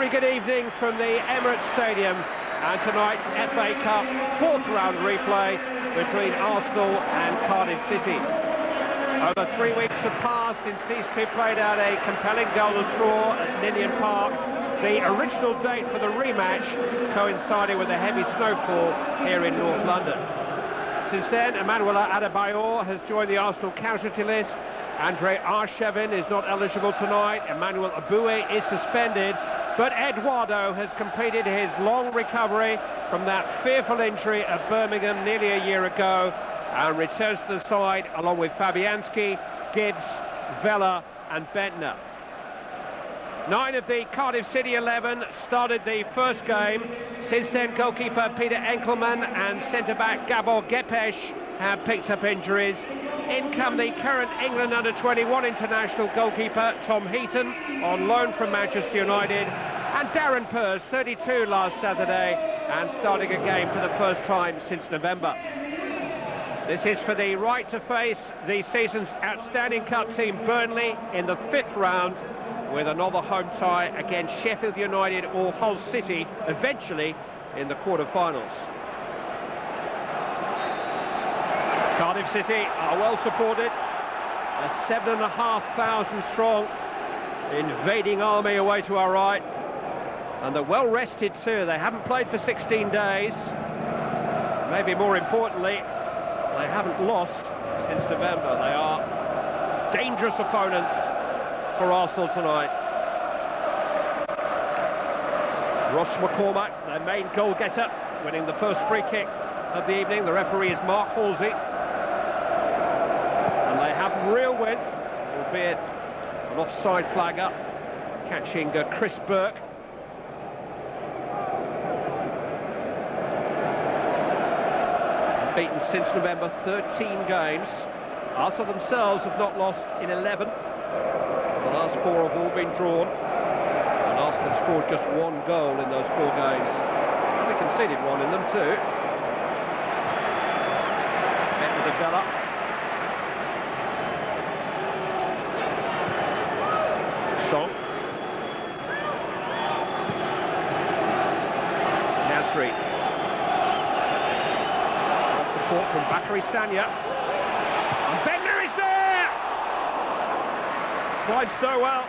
very good evening from the Emirates Stadium, and tonight's FA Cup fourth round replay between Arsenal and Cardiff City. Over 3 weeks have passed since these two played out a compelling goalless draw at Ninian Park, the original date for the rematch coinciding with a heavy snowfall here in North London. Since then, Emmanuel Adebayor has joined the Arsenal casualty list. Andre Arshavin is not eligible tonight. Emmanuel Aboué is suspended. But Eduardo has completed his long recovery from that fearful injury at Birmingham nearly a year ago and returns to the side along with Fabianski, Gibbs, Vela and Bentner. 9 of the Cardiff City 11 started the first game. Since then, goalkeeper Peter Enkelman and centre-back Gabor Gepes have picked up injuries. In come the current England under-21 international goalkeeper Tom Heaton on loan from Manchester United, and Darren Purse, 32 last Saturday, and starting a game for the first time since November. This is for the right to face the season's outstanding cup team Burnley in the 5th round, with another home tie against Sheffield United or Hull City eventually in the quarter-finals. Cardiff City are well supported, a 7,500 strong invading army away to our right, and they're well rested too. They haven't played for 16 days. Maybe more importantly, they haven't lost since November. They are dangerous opponents for Arsenal tonight. Ross McCormack, their main goal-getter, winning the first free kick of the evening. The referee is Mark Halsey. And they have real width, albeit an offside flag up, catching Chris Burke. Beaten since November, 13 games. Arsenal themselves have not lost in 11. The last 4 have all been drawn, and Arsenal have scored just 1 goal in those 4 games. They conceded 1 in them too. Met with a Vela. Song. Nasri. Got support from Bakary Sagna. And Bentner is there! Played so well.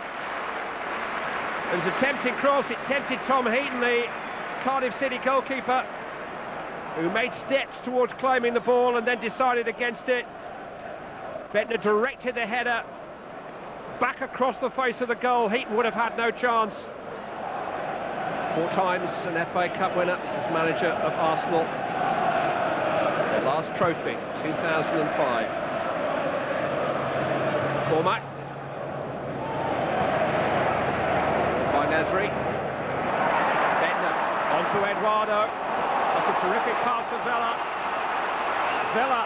It was a tempting cross. It tempted Tom Heaton, the Cardiff City goalkeeper, who made steps towards claiming the ball and then decided against it. Bentner directed the header back across the face of the goal. Heaton would have had no chance. 4 times an FA Cup winner as manager of Arsenal. Their last trophy, 2005. Cormac. By Nasri. Bentner onto Eduardo. That's a terrific pass for Vela. Vela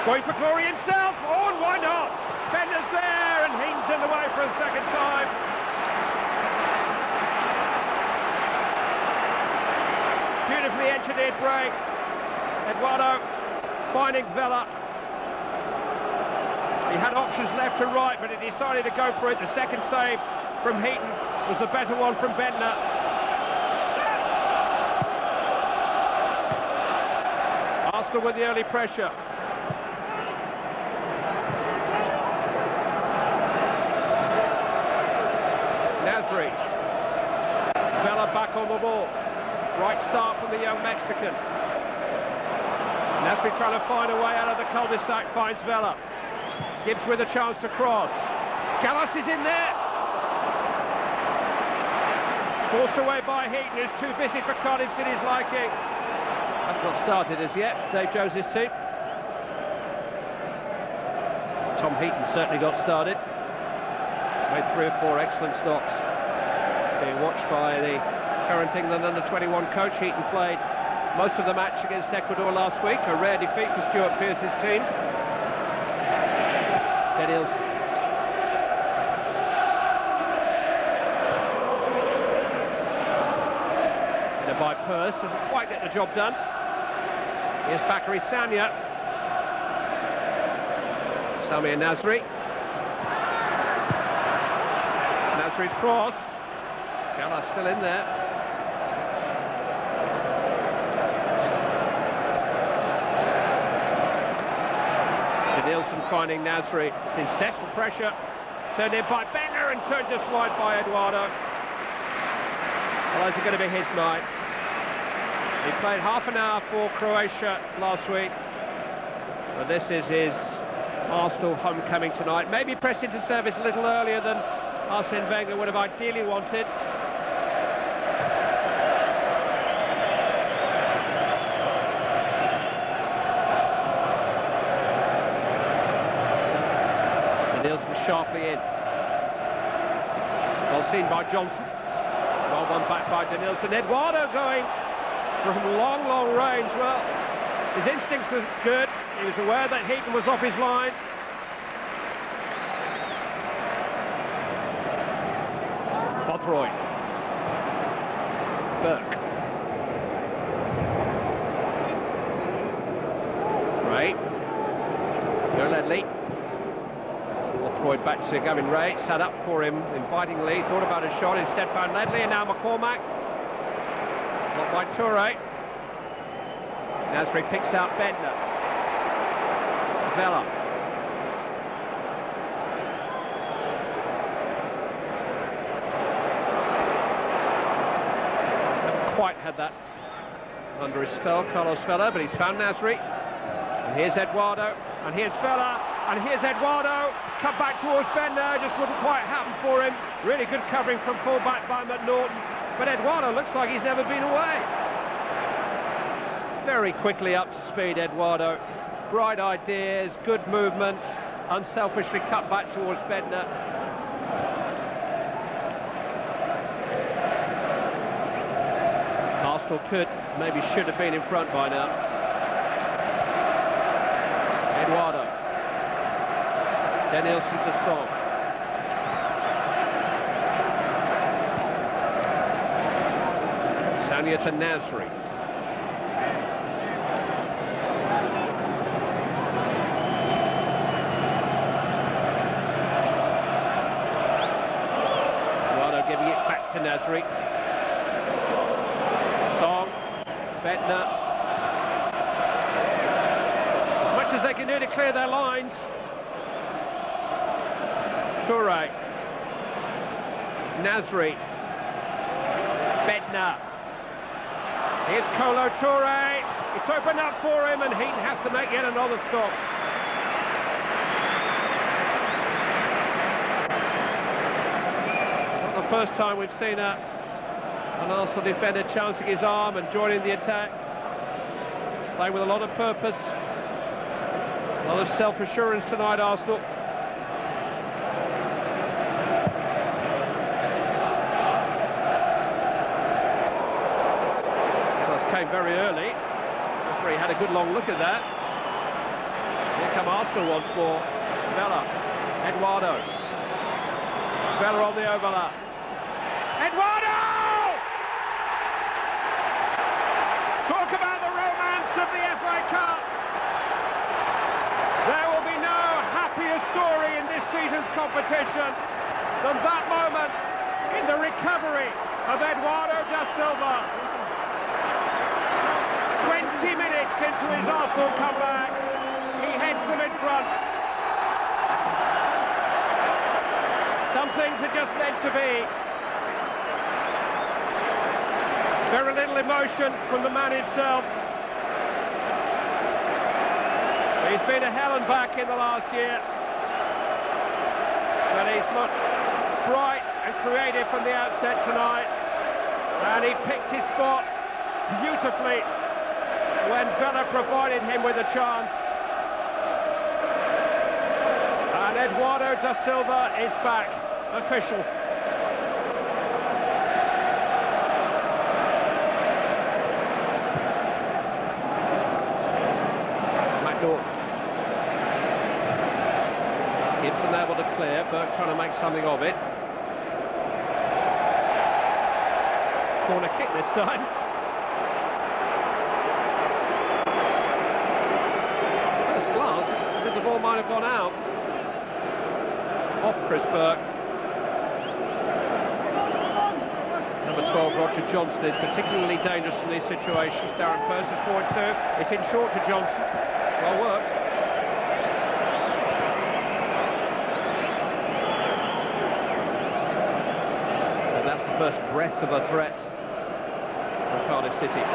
going for glory himself. Oh, and why not? Bentner's there, and Heaton's in the way for a second time. Beautifully engineered break. Eduardo finding Vela. He had options left and right, but he decided to go for it. The second save from Heaton was the better one from Bentner. Arsenal with the early pressure. Nasri. Vela back on the ball. Right start from the young Mexican. Nasri trying to find a way out of the cul-de-sac, finds Vela. Gibbs with a chance to cross. Gallas is in there. Forced away by Heaton, who's too busy for Cardiff City's liking. Hasn't got started as yet, Dave Jones' team. Tom Heaton certainly got started. He's made 3 or 4 excellent stops. Being watched by the current England under-21 coach. Heaton played most of the match against Ecuador last week, a rare defeat for Stuart Pearce's team. Daniels. By Purse, doesn't quite get the job done. Here's Bakary Sagna. Samir Nasri. It's Nasri's cross. Gallagher's still in there. Nielsen finding Nasri. Successful pressure. Turned in by Bender and turned just wide by Eduardo. Well, is it going to be his night? He played half an hour for Croatia last week. But this is his Arsenal homecoming tonight. Maybe pressed into service a little earlier than Arsene Wenger would have ideally wanted. Nielsen sharply in. Well seen by Johnson. Well won back by Nielsen. Eduardo going from long, long range. Well, his instincts were good. He was aware that Heaton was off his line. Bothroyd. Burke. Ray. Joe Ledley. Bothroyd back to Gavin Ray. Sat up for him invitingly. Thought about a shot. Instead found Ledley. And now McCormack. Blocked by Toure. Nasri picks out Bender. Vela. Haven't quite had that under his spell, Carlos Vela, but he's found Nasri. And here's Eduardo, and here's Vela, and here's Eduardo. Cut back towards Bender, just wouldn't quite happen for him. Really good covering from full-back by McNaughton, but Eduardo looks like he's never been away. Very quickly up to speed, Eduardo. Bright ideas, good movement, unselfishly cut back towards Bender. Arsenal could, maybe should have been in front by now. Eduardo. Nielsen to Song. Sanya to Nasri. Giving it back to Nasri. Song, Bender. As much as they can do to clear their lines. Toure. Nasri. Bender. Here's Kolo Toure. It's opened up for him and Heaton has to make yet another stop. First time we've seen an Arsenal defender chancing his arm and joining the attack. Playing with a lot of purpose, a lot of self-assurance tonight, Arsenal. Ellis came very early. Referee had a good long look at that. Here come Arsenal once more. Vela, Eduardo. Vela on the overlap. Eduardo! Talk about the romance of the FA Cup. There will be no happier story in this season's competition than that moment in the recovery of Eduardo da Silva. 20 minutes into his Arsenal comeback, he heads them in front. Some things are just meant to be. Very little emotion from the man himself. He's been a hell and back in the last year. But he's looked bright and creative from the outset tonight. And he picked his spot beautifully when Vela provided him with a chance. And Eduardo da Silva is back. Official. Gibson able to clear, Burke trying to make something of it. Corner kick this time. First glance, it looks as if the ball might have gone out. Off Chris Burke. Roger Johnson is particularly dangerous in these situations. Darren Purse is forward too. It's in short to Johnson. Well worked. And that's the first breath of a threat from Cardiff City.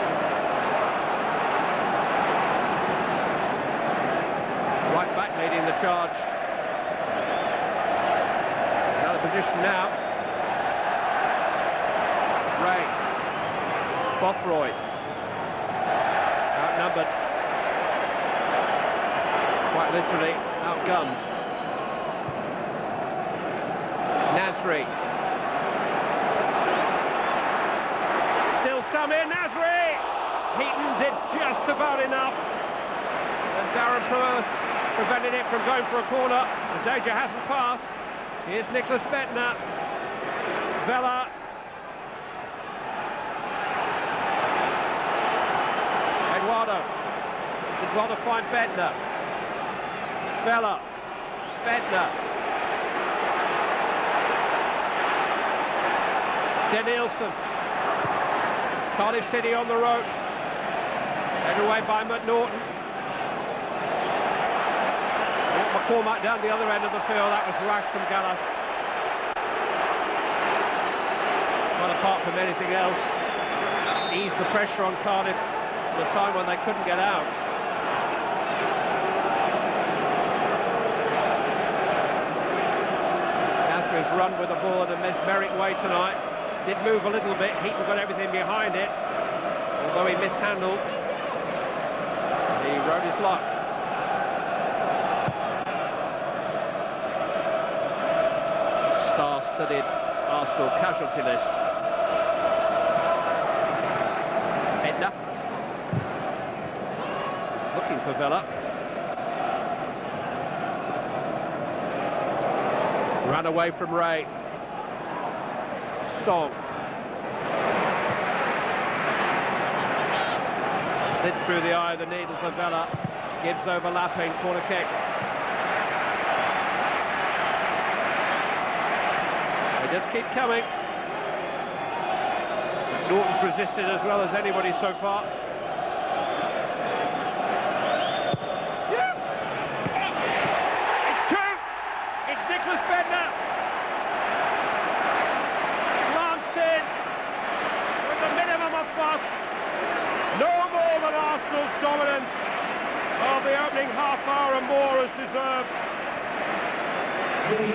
Right back leading the charge. He's out of position now. Ray. Bothroyd. Outnumbered. Quite literally outgunned. Nasri. Still some in, Nasri! Heaton did just about enough. And Darren Purse prevented it from going for a corner. The danger hasn't passed. Here's Nicholas Bettner. Vela. Eduardo. Did well to find Bettner. Vela. Bettner. Denilson. Cardiff City on the ropes. Led away by McNaughton. McCormack down the other end of the field. That was rash from Gallas. Well, apart from anything else, just eased the pressure on Cardiff at a time when they couldn't get out. Nasri's run with the ball in a mesmeric way tonight. Did move a little bit. Heaton got everything behind it. Although he mishandled, he rode his luck. Star-studded Arsenal casualty list. Edna. He's looking for Vela. Ran away from Ray. Song. Slid through the eye of the needle for Vela. Gibbs overlapping, corner kick. They just keep coming. Norton's resisted as well as anybody so far. Yeah. It's two. It's Nicholas Bettner. Glanced in with the minimum of fuss. No more than Arsenal's dominance of the opening half hour and more as deserved.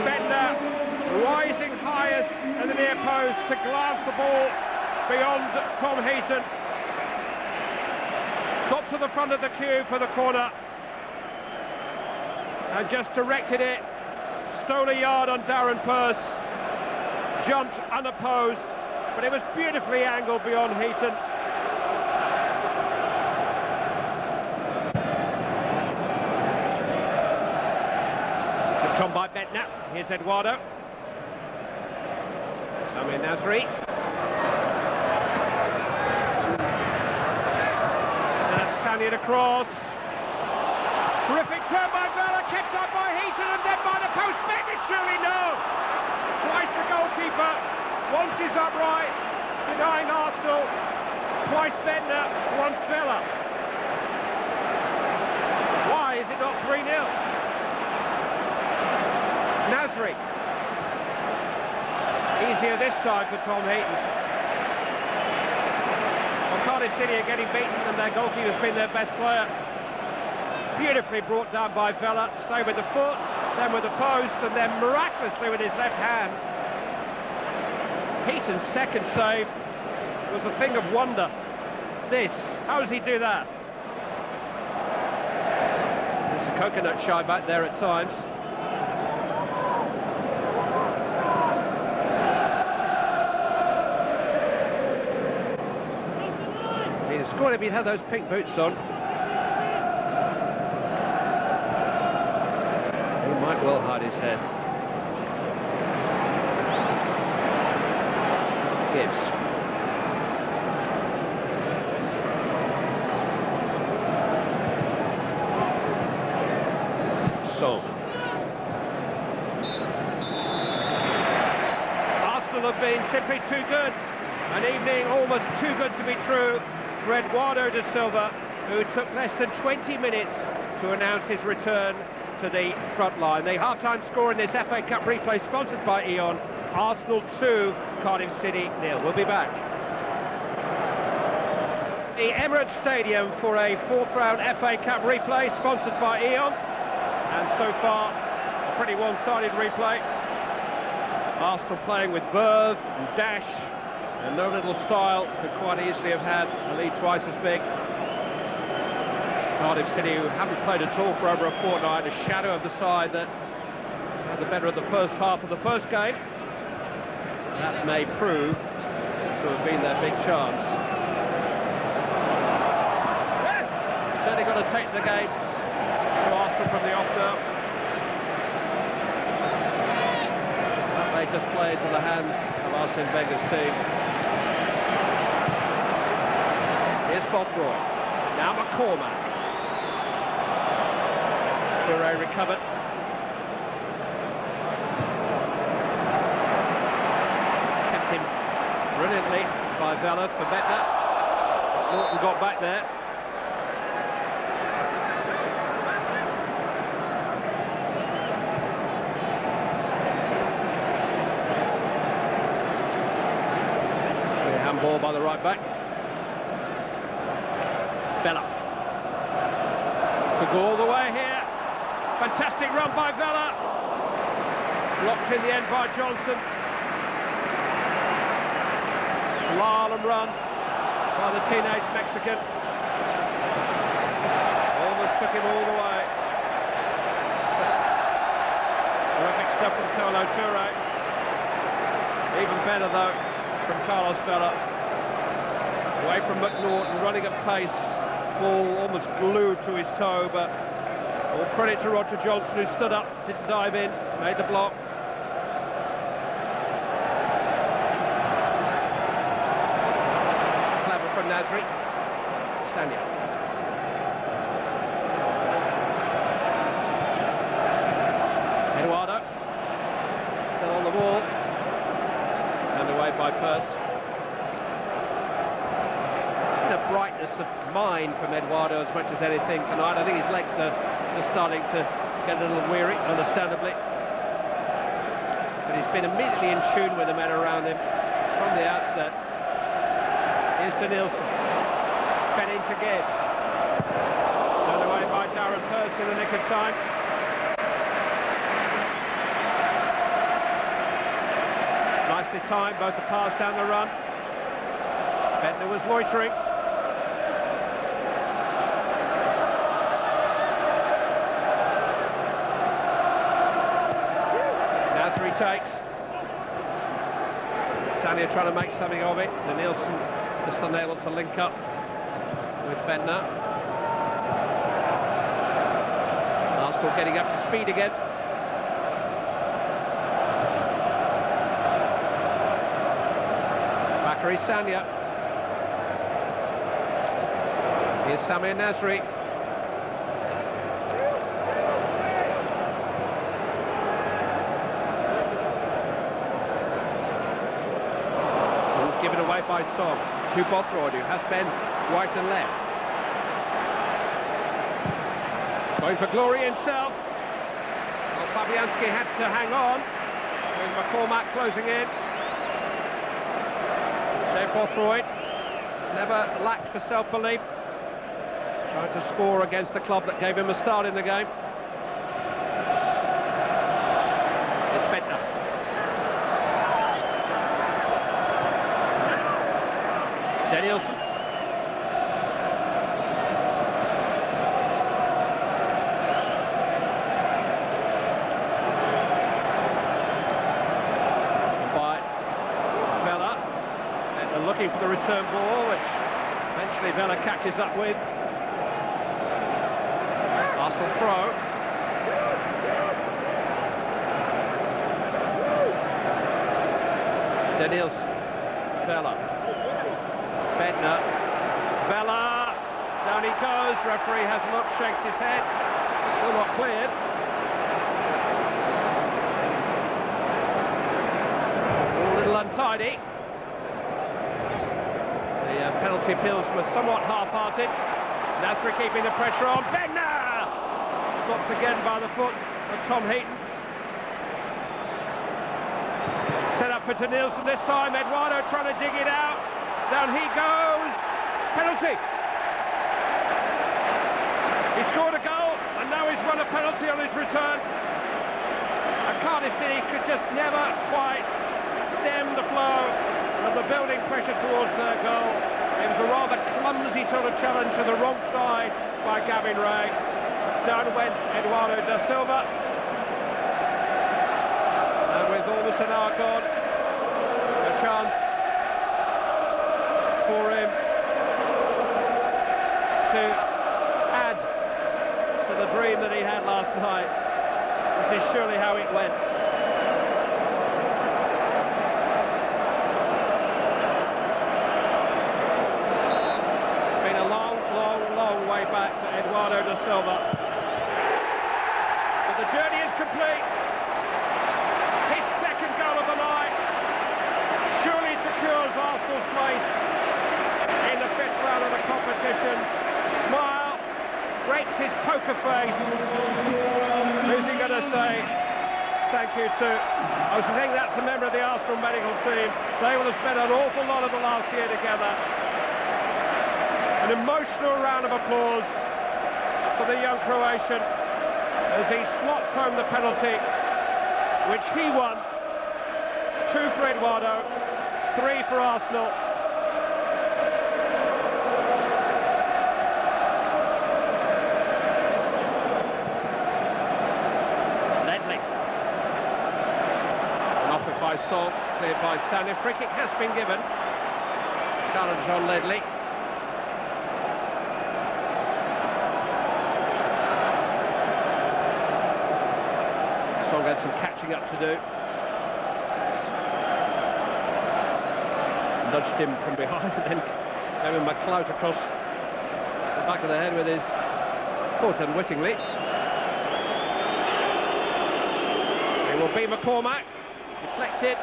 Bettner rising highest in the near post to glance the ball beyond Tom Heaton. Got to the front of the queue for the corner and just directed it. Stole a yard on Darren Purse. Jumped unopposed, but it was beautifully angled beyond Heaton. Looked on by Bettner. Here's Eduardo. Samir Nasri. Saniad across. Terrific turn by Vela, kept up by Heaton and then by the post. Bettner, surely no! Twice the goalkeeper, once is upright, denying Arsenal. Twice Bettner, once Vela. Why is it not 3-0? Nasri. Easier this time for Tom Heaton. Well, Cardiff City are getting beaten and their goalkeeper's been their best player. Beautifully brought down by Vela, so with the foot, then with the post, and then miraculously with his left hand. Heaton's second save was a thing of wonder. This, how does he do that? There's a coconut shy back there at times. He'd have scored if he'd had those pink boots on. He might well hide his head. Gibbs. Song. Arsenal have been simply too good. An evening almost too good to be true for Eduardo da Silva, who took less than 20 minutes to announce his return to the front line. The half-time score in this FA Cup replay, sponsored by E.ON: Arsenal 2, Cardiff City 0. We'll be back. The Emirates Stadium for a fourth-round FA Cup replay, sponsored by E.ON. And so far, a pretty one-sided replay. Arsenal playing with verve and dash, and no little style. Could quite easily have had a lead twice as big. Cardiff City, who haven't played at all for over a fortnight, a shadow of the side that had the better of the first half of the first game. That may prove to have been their big chance. Certainly got to take the game to Arsenal from the off now. They just play into the hands of Arsene Wenger's team. Here's Bothroyd. Now McCormack. Toure recovered. Kept him brilliantly by Vela for Bettner. Norton got back there. Ball by the right back. Vela. Could go all the way here. Fantastic run by Vela. Blocked in the end by Johnson. Slalom run by the teenage Mexican. Almost took him all the way. Terrific stuff from Kolo Toure. Even better though from Carlos Vela. Away from McNaughton, running at pace, ball almost glued to his toe, but all credit to Roger Johnson, who stood up, didn't dive in, made the block. Clever from Nasri. Sanya. Eduardo, still on the ball, and away by Pearce. A brightness of mind from Eduardo as much as anything tonight. I think his legs are just starting to get a little weary, understandably. But he's been immediately in tune with the men around him from the outset. Here's to Nielsen. Fed into Gibbs. Turned away by Darren Pearce in the nick of time. Nicely timed, both the pass and the run. Bettner was loitering. Takes. Sanya trying to make something of it. The Nielsen just unable to link up with Bettner. Arsenal getting up to speed again. Bakary Sanya. Here's Samir Nasri. Given away by Song to Bothroyd, who has been right and left. Going for glory himself. Well, Fabianski had to hang on, with McCormack closing in. Jay Bothroyd has never lacked for self-belief. Trying to score against the club that gave him a start in the game. It's Bettner. Danielson. By Vela. And they're looking for the return ball, which eventually Vela catches up with. Arsenal throw. Danielson. Vela. Bettner, Vela, down he goes, referee has a look, shakes his head, still not cleared. All a little untidy. Penalty appeals were somewhat half-hearted. Nasri keeping the pressure on. Bednar! Stopped again by the foot of Tom Heaton. Set up for Nielsen this time. Eduardo trying to dig it out. Down he goes. Penalty. He scored a goal, and now he's won a penalty on his return. And Cardiff City could just never quite stem the flow of the building pressure towards their goal. It was a rather clumsy sort of challenge to the wrong side by Gavin Ray. Down went Eduardo da Silva. And with almost an hour gone, a chance for him to add to the dream that he had last night. This is surely how it went. It's been a long, long, long way back for Eduardo da Silva. But the journey is complete. His second goal of the night surely secures Arsenal's place in the 5th round of the competition. Smile, breaks his poker face. Who's he going to say thank you to? I was thinking that's a member of the Arsenal medical team. They will have spent an awful lot of the last year together. An emotional round of applause for the young Croatian as he slots home the penalty, which he won. 2 for Eduardo, 3 for Arsenal. By Sol, cleared by Sandy. Free kick has been given. Challenge on Ledley. Sol had some catching up to do. Nudged him from behind and then gave him a clout across the back of the head with his foot unwittingly. It will be McCormack. Deflected.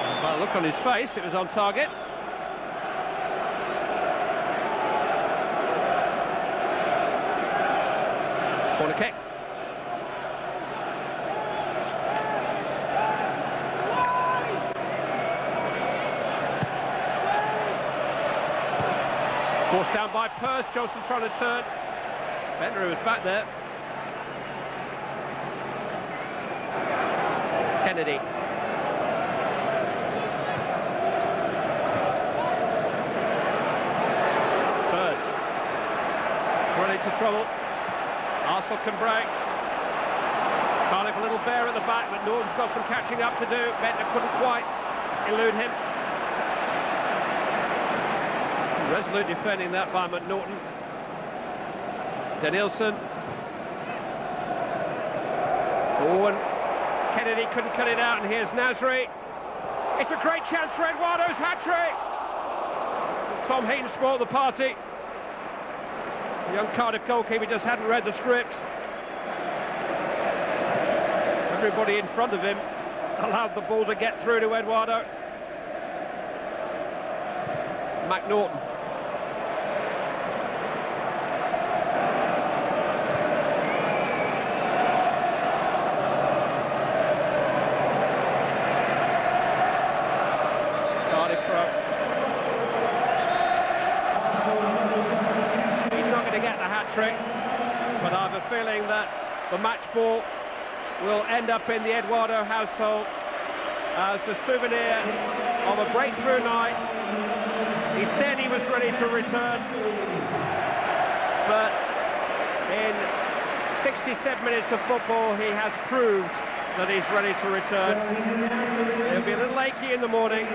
And by the look on his face, it was on target. Corner kick. Forced down by Peirce. Johnson trying to turn. Bender, who was back there. Kennedy. Peirce. It's run into trouble. Arsenal can break. Cardiff a little bare at the back, but Norton's got some catching up to do. Bender couldn't quite elude him. Resolute defending that by McNaughton. Danielson. Owen. Kennedy couldn't cut it out, and here's Nasri. It's a great chance for Eduardo's hat-trick. Tom Heaton spoiled the party. The young Cardiff goalkeeper just hadn't read the script. Everybody in front of him allowed the ball to get through to Eduardo. McNaughton. He's not going to get the hat-trick, but I have a feeling that the match ball will end up in the Eduardo household as a souvenir of a breakthrough night. He said he was ready to return, but in 67 minutes of football he has proved that he's ready to return. He'll be a little achy in the morning,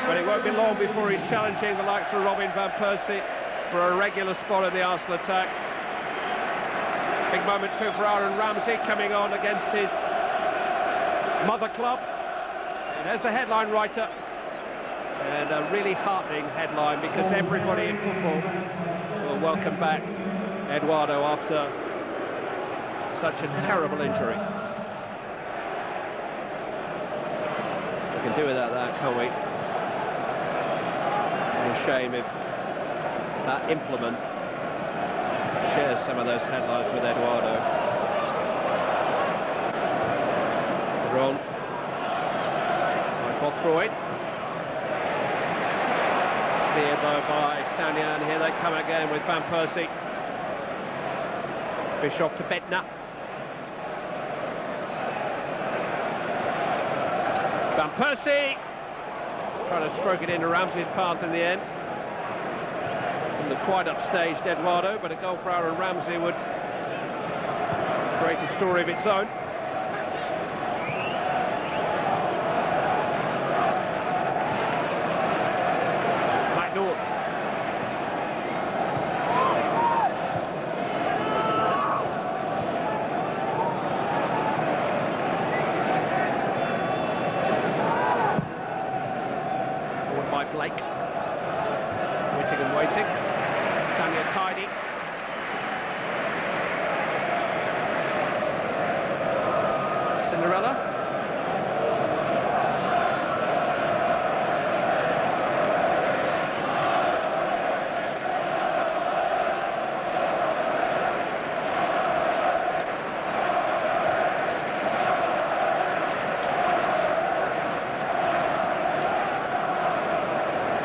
but it won't be long before he's challenging the likes of Robin van Persie for a regular spot in the Arsenal attack. Big moment too for Aaron Ramsey coming on against his mother club. And there's the headline writer, and a really heartening headline, because everybody in football will welcome back Eduardo after such a terrible injury. can do without that, can't we? What a shame if that implement shares some of those headlines with Eduardo. Ron. Bothroyd. Cleared though by Sanyan. Here they come again with Van Persie. Bischoff to Bednar. Van Persie trying to stroke it into Ramsey's path in the end. From the quite upstaged Eduardo, but a goal for Aaron Ramsey would create a story of its own. Blake. Waiting and waiting. Sanya tidy. Cinderella.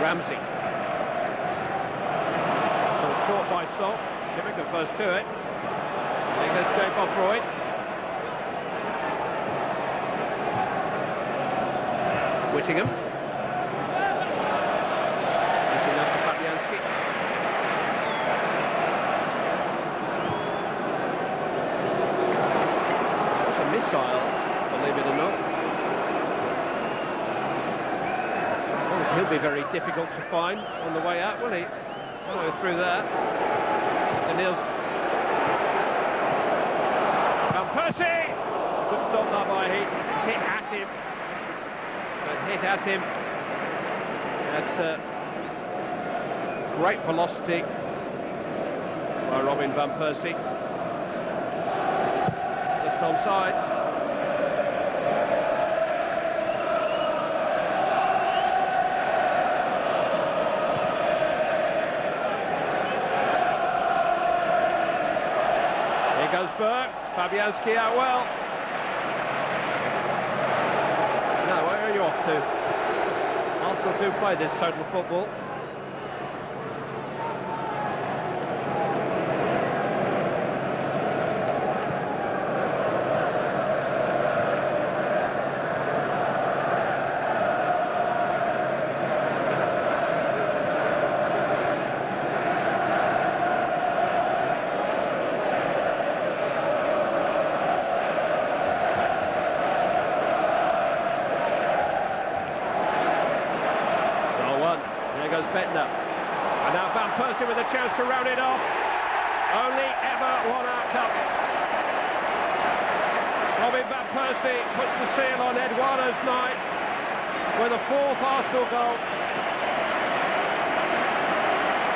Ramsey. Sold short by Sol. Shimmick first to it. There goes Jay Bothroyd. Whittingham. That's enough for Fabianski. It's a missile, believe it or not. He'll be very difficult to find on the way out, will he? Follow through there. Daniels. Van Persie! Good stop there by Heat. Hit at him. But hit at him. That's great velocity by Robin Van Persie. Just onside. Goes Burke, Fabianski out well. Now, where are you off to? Arsenal do play this total football. There goes Bednar. And now Van Persie with a chance to round it off. Only ever one outcome. Robin Van Persie puts the seal on Eduardo's night with a fourth Arsenal goal.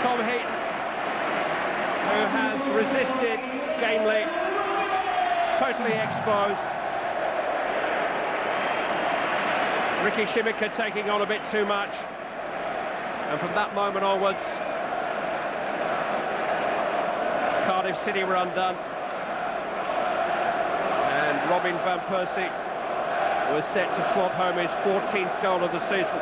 Tom Heaton, who has resisted gamely, totally exposed. Ricky Shimmick taking on a bit too much. And from that moment onwards, Cardiff City were undone. And Robin Van Persie was set to swap home his 14th goal of the season.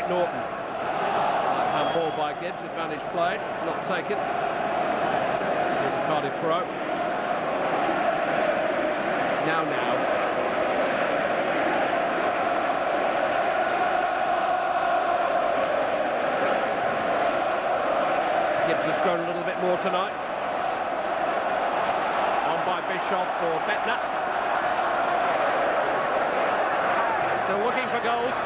Norton. Right-hand ball by Gibbs, advantage played, not taken. Here's a Cardiff throw. Now. Gibbs has grown a little bit more tonight. On by Bischoff for Bednar. Still looking for goals.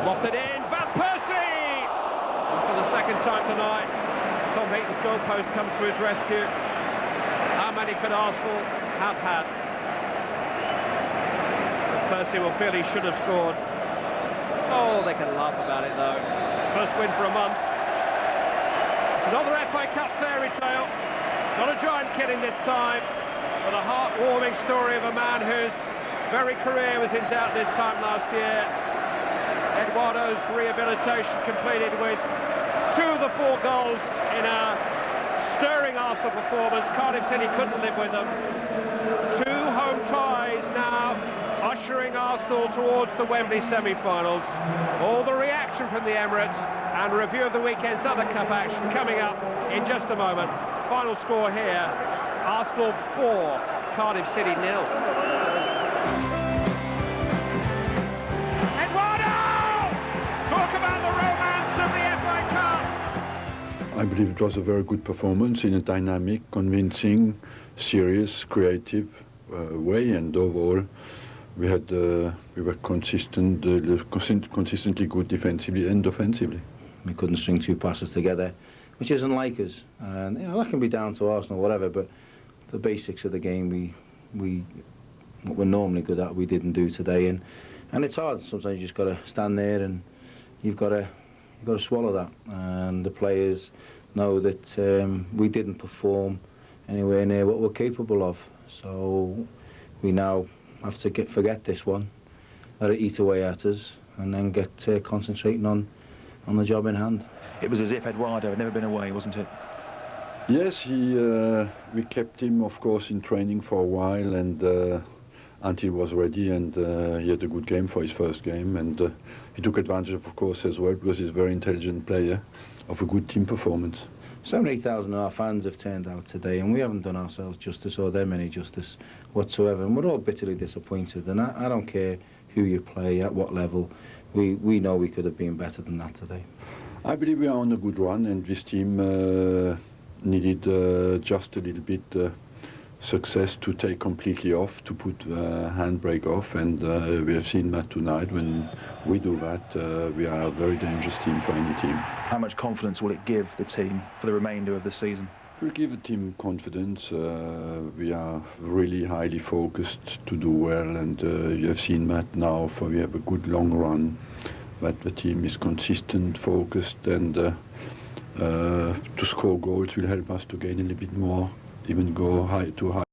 Lofted in, Van Persie! And for the second time tonight, Tom Heaton's goalpost comes to his rescue. How many could Arsenal have had? Percy will feel he should have scored. Oh, they can laugh about it though. First win for a month. It's another FA Cup fairy tale. Not a giant killing this time, but a heartwarming story of a man whose very career was in doubt this time last year. Eduardo's rehabilitation completed with 2 of the 4 goals in a stirring Arsenal performance. Cardiff City couldn't live with them. 2 home ties now, ushering Arsenal towards the Wembley semi-finals. All the reaction from the Emirates and review of the weekend's other cup action coming up in just a moment. Final score here, Arsenal 4, Cardiff City 0. Eduardo! Talk about the romance of the FA Cup! I believe it was a very good performance in a dynamic, convincing, serious, creative way, and overall we were consistently good defensively and offensively. We couldn't string 2 passes together, which isn't like us, and that can be down to Arsenal, whatever. But the basics of the game, what we're normally good at, we didn't do today, and it's hard. Sometimes you just got to stand there and you've got to swallow that. And the players know that we didn't perform anywhere near what we're capable of. So we now have to forget this one, let it eat away at us, and then get concentrating on the job in hand. It was as if Eduardo had never been away, wasn't it? Yes, we kept him, of course, in training for a while, and until he was ready, and he had a good game for his first game, and he took advantage, of course, as well, because he's a very intelligent player, of a good team performance. 78,000 of our fans have turned out today, and we haven't done ourselves justice or them any justice whatsoever, and we're all bitterly disappointed. And I don't care who you play, at what level, we know we could have been better than that today. I believe we are on a good run, and this team needed just a little bit success to take completely off, to put handbrake off, and we have seen that tonight. When we do that, we are a very dangerous team for any team. How much confidence will it give the team for the remainder of the season? It will give the team confidence. We are really highly focused to do well, and you have seen that now, for we have a good long run, that the team is consistent, focused, and to score goals will help us to gain a little bit more, even go too high.